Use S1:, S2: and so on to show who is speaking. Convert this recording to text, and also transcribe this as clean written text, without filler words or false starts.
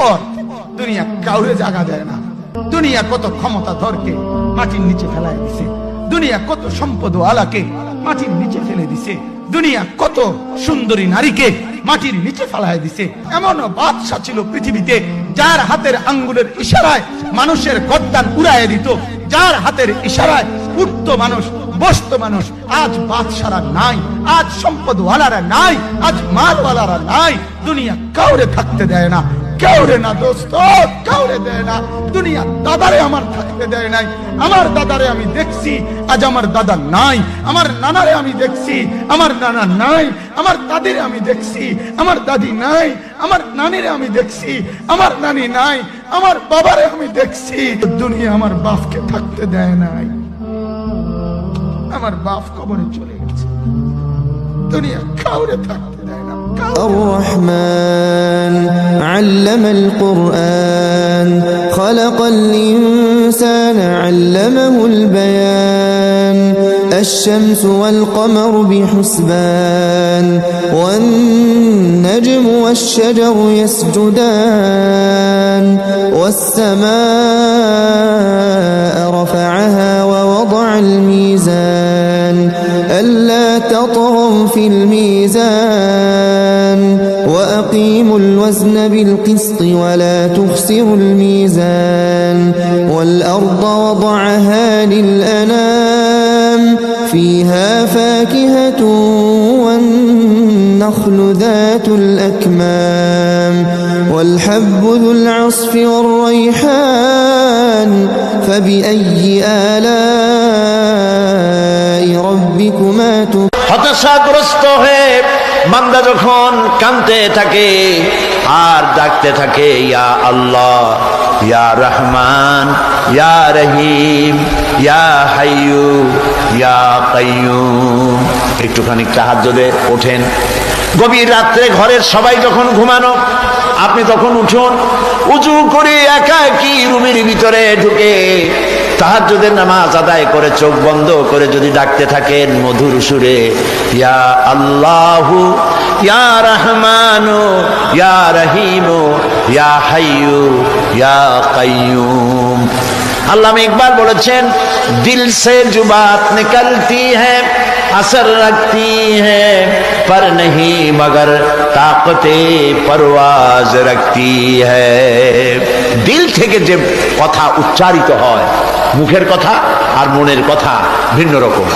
S1: স্বার্থপর, দুনিয়া কাউরে জায়গা দেয় না। দুনিয়া কত ক্ষমতাধরকে মাটির নিচে ফেলায় দিছে, দুনিয়া কত সম্পদ আলাকে মাটির নিচে ফেলে দিছে, দুনিয়া কত সুন্দরী নারীকে মাটির নিচে ফেলায় দিছে। এমন বাদশা ছিল পৃথিবীতে যার হাতের আঙ্গুলের ইশারায় মানুষের গর্দান উড়াইয়া দিত, যার হাতের ইশারায় উঠতো মানুষ, বসতো মানুষ। আজ বাদশারা নাই, আজ সম্পদওয়ালারা নাই, আজ মালওয়ালারা নাই। দুনিয়া কাউরে থাকতে দেয় না, কাউরে না দোস্ত, কাউরে দেয় না। দুনিয়া দাদারে আমার থাকতে দেয় নাই। আমার দাদারে আমি দেখছি, আজ আমার দাদা নাই। আমার নানারে আমি দেখছি, আমার নানা নাই। আমার দাদিরে আমি দেখছি, আমার দাদি নাই। আমার নানিরে আমি দেখছি, আমার নানি নাই। আমার বাবারে আমি দেখছি। দুনিয়া আমার বাপকে থাকতে দেয় নাই। আমার বাপ কবরে চলে গেছে। দুনিয়া কাউরে থাকতে দেয় না।
S2: الرحمن علم القرآن خلق الإنسان علمه البيان الشمس والقمر بحسبان والنجم والشجر يسجدان والسماء رفعها ووضع الميزان ألا تطغوا في الميزان وأقيموا الوزن بالقسط ولا تخسروا الميزان والأرض وضعها للأنام فيها فاكهة والنخل ذات الأكمام والحب ذو العصف والريحان فبأي آلاء ربكما تكذبان
S3: হতাশাগ্রস্ত হয়ে বান্দা যখন কাঁদতে থাকে আর ডাকতে থাকে, ইয়া আল্লাহ, ইয়া রহমান, ইয়া রহিম, ইয়া হাইয়ু, ইয়া কাইয়ুম, একটুখানি তাহাজ্জুদে ওঠেন। গভীর রাত্রে ঘরের সবাই যখন ঘুমানো, আপনি তখন উঠুন, উজু করে একাকী রুমের ভিতরে ঢুকে তাহাজ্জুদের নামাজ আদায় করে চোখ বন্ধ করে যদি ডাকতে থাকেন মধুর সুরে, ইয়া আল্লাহু, ইয়া রহমানু, ইয়া রহিমু, ইয়া হাইয়ু, ইয়া কাইয়ুম। আল্লামা ইকবাল বলেছেন, দিল সে जो बात निकलती है असर रखती है पर नहीं मगर ताकते परवाज रखती है। দিল থেকে যে কথা উচ্চারিত হয়, মুখের কথা আর মনের কথা ভিন্ন রকম।